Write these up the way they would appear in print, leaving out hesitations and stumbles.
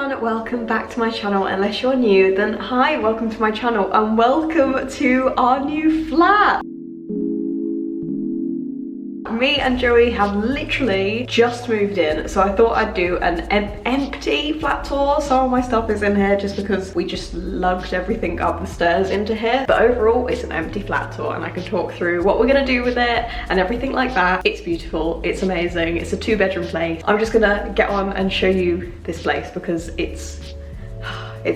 everyone, welcome back to my channel. Unless you're new, then hi, welcome to my channel and welcome to our new flat. Me and Joey have literally just moved in, so I thought I'd do an empty flat tour. Some of my stuff is in here just because we just lugged everything up the stairs into here, but overall it's an empty flat tour and I can talk through what we're gonna do with it and everything like that. It's beautiful, it's amazing, it's a 2-bedroom place. I'm just gonna get on and show you this place because it's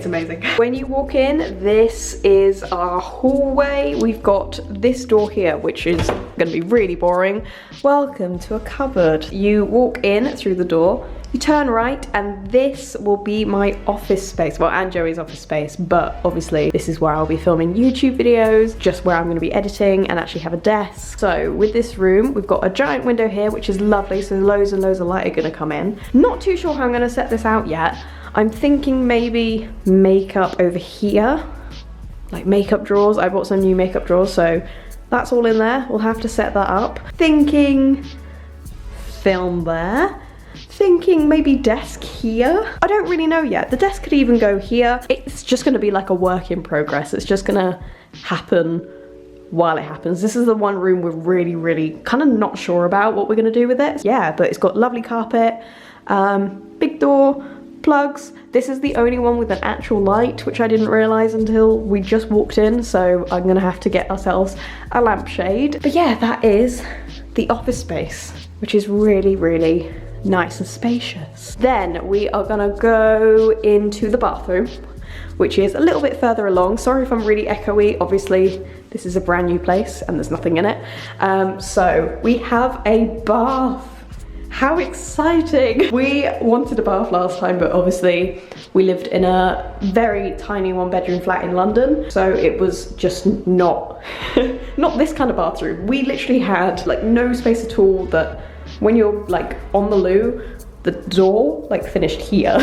amazing. When you walk in, this is our hallway. We've got this door here, which is gonna be really boring. Welcome to a cupboard. You walk in through the door, you turn right, and this will be my office space. Well, and Joey's office space, but obviously this is where I'll be filming YouTube videos, just where I'm gonna be editing and actually have a desk. So with this room, we've got a giant window here, which is lovely, so loads and loads of light are gonna come in. Not too sure how I'm gonna set this out yet. I'm thinking maybe makeup over here, like makeup drawers. I bought some new makeup drawers, so that's all in there. We'll have to set that up. Thinking film there. Thinking maybe desk here. I don't really know yet. The desk could even go here. It's just gonna be like a work in progress. It's just gonna happen while it happens. This is the one room we're really kind of not sure about what we're gonna do with it. Yeah, but it's got lovely carpet, big door, plugs. This is the only one with an actual light, which I didn't realize until we just walked in, so I'm gonna have to get ourselves a lampshade. But yeah, that is the office space, which is really nice and spacious. Then we are gonna go into the bathroom, which is a little bit further along. Sorry if I'm really echoey. Obviously, this is a brand new place and there's nothing in it. So we have a bath. How exciting! We wanted a bath last time, but obviously we lived in a very tiny 1-bedroom flat in London, so it was just not this kind of bathroom. We literally had like no space at all, that when you're like on the loo, the door like finished here.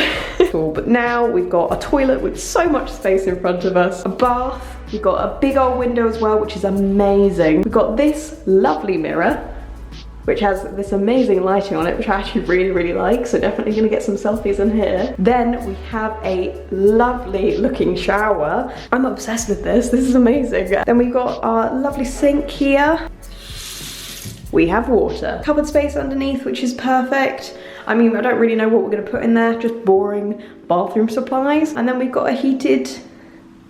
But now we've got a toilet with so much space in front of us, a bath, we've got a big old window as well, which is amazing. We've got this lovely mirror, which has this amazing lighting on it, which I actually really like, so definitely gonna get some selfies in here. Then we have a lovely looking shower. I'm obsessed with this is amazing. Then we've got our lovely sink here. We have water. Cupboard space underneath, which is perfect. I mean, I don't really know what we're gonna put in there, just boring bathroom supplies. And then we've got a heated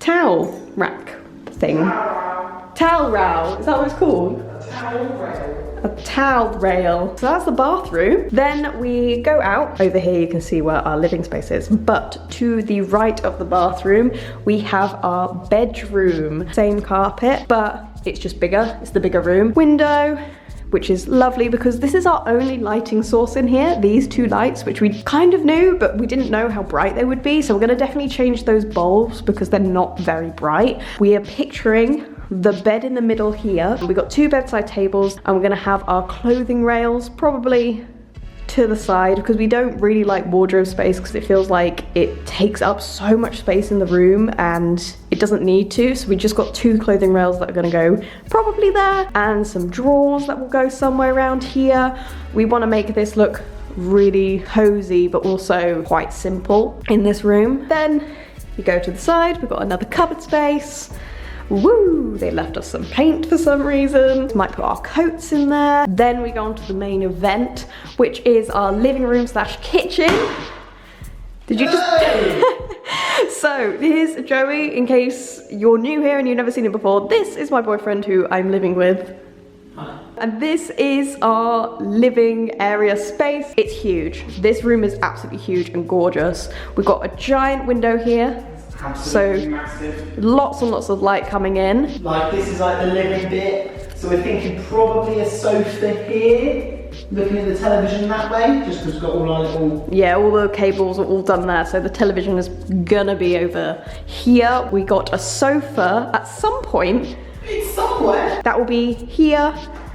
towel rack thing. Towel rail, is that what it's called? A towel rail. A towel rail. So that's the bathroom. Then we go out. Over here you can see where our living space is, but to the right of the bathroom we have our bedroom. Same carpet, but it's just bigger. It's the bigger room. Window, which is lovely because this is our only lighting source in here. These 2 lights, which we kind of knew, but we didn't know how bright they would be. So we're gonna definitely change those bulbs because they're not very bright. We are picturing the bed in the middle here. We've got 2 bedside tables and we're gonna have our clothing rails probably to the side because we don't really like wardrobe space because it feels like it takes up so much space in the room and it doesn't need to. So we just got 2 clothing rails that are gonna go probably there and some drawers that will go somewhere around here. We wanna make this look really cozy but also quite simple in this room. Then you go to the side, we've got another cupboard space. Woo! They left us some paint for some reason. Might put our coats in there. Then we go on to the main event, which is our living room / kitchen. Did you just... So here's Joey, in case you're new here and you've never seen him before. This is my boyfriend who I'm living with. Hi. And this is our living area space. It's huge. This room is absolutely huge and gorgeous. We've got a giant window here. Absolutely so massive. Lots and lots of light coming in. Like this is like the living bit. So we're thinking probably a sofa here, looking at the television that way, just because we've got all our little... Yeah, all the cables are all done there, so the television is gonna be over here. We got a sofa at some point. It's somewhere. That will be here.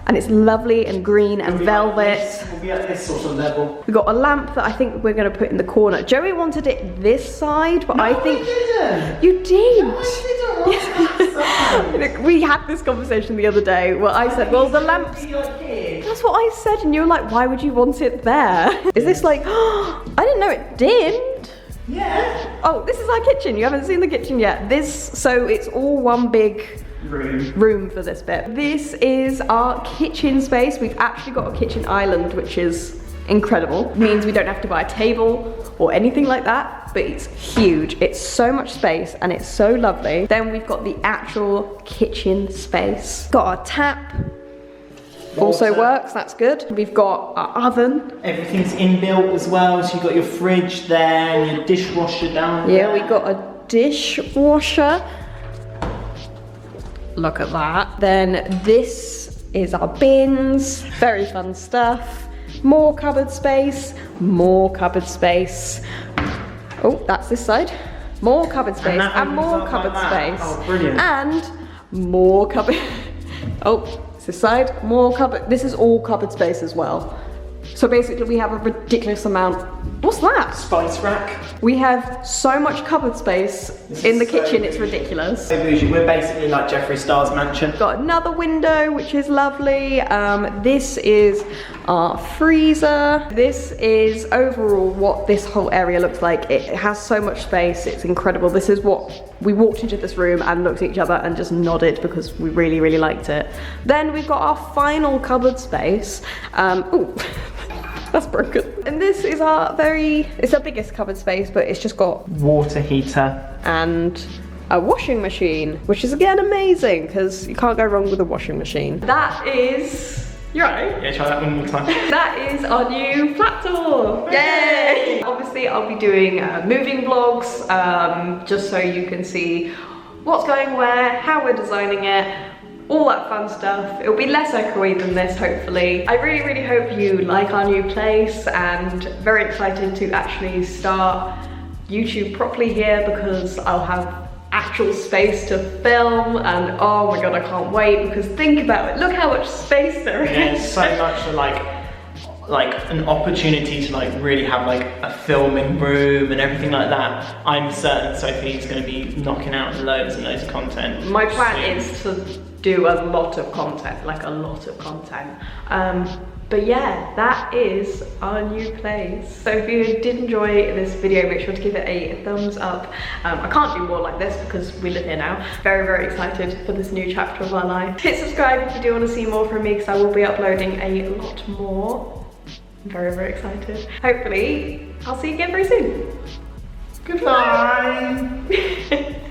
And it's lovely and green and velvet. We'll be at this sort of level. We've got a lamp that I think we're gonna put in the corner. Joey wanted it this side, but no, I think... I didn't. You did! No, I didn't. We had this conversation the other day where I said, well, the lamp's... That's what I said, and you were like, why would you want it there? Is this like, oh, I didn't know it dimmed. Yeah. Oh, this is our kitchen. You haven't seen the kitchen yet. So it's all one big room for this bit. This is our kitchen space. We've actually got a kitchen island, which is incredible. It means we don't have to buy a table or anything like that, but it's huge. It's so much space and it's so lovely. Then we've got the actual kitchen space. Got our tap. Also works, that's good. We've got our oven. Everything's inbuilt as well, so you've got your fridge there and your dishwasher down there. Yeah, we got a dishwasher. Look at that. Then this is our bins. Very fun stuff. More cupboard space. More cupboard space. Oh, that's this side. More cupboard space and more cupboard space. Oh, brilliant. And more cupboard. Oh. This side, more cupboard. This is all cupboard space as well. So basically we have a ridiculous amount. What's that? Spice rack. We have so much cupboard space in the kitchen, it's ridiculous. So bougie. We're basically like Jeffree Star's mansion. Got another window, which is lovely. This is our freezer. This is overall what this whole area looks like. It has so much space, it's incredible. This is what, we walked into this room and looked at each other and just nodded because we really, really liked it. Then we've got our final cupboard space. Ooh. That's broken. And this is it's our biggest cupboard space, but it's just got water heater and a washing machine, which is again amazing because you can't go wrong with a washing machine. That is, you're right. Yeah, try that one more time. That is our new flat tour. Yay! Obviously, I'll be doing moving vlogs, just so you can see what's going where, how we're designing it, all that fun stuff. It'll be less echoey than this, hopefully. I really, really hope you like our new place and very excited to actually start YouTube properly here because I'll have actual space to film and oh my god, I can't wait because think about it. Look how much space there is. Yeah, so much for like an opportunity to like really have like a filming room and everything like that. I'm certain Sophie's going to be knocking out loads and loads of content. My plan is to do a lot of content, like a lot of content. But yeah, that is our new place. So if you did enjoy this video, make sure to give it a thumbs up. I can't do more like this because we live here now. Very, very excited for this new chapter of our life. Hit subscribe if you do want to see more from me because I will be uploading a lot more. I'm very, very excited. Hopefully, I'll see you again very soon. Goodbye.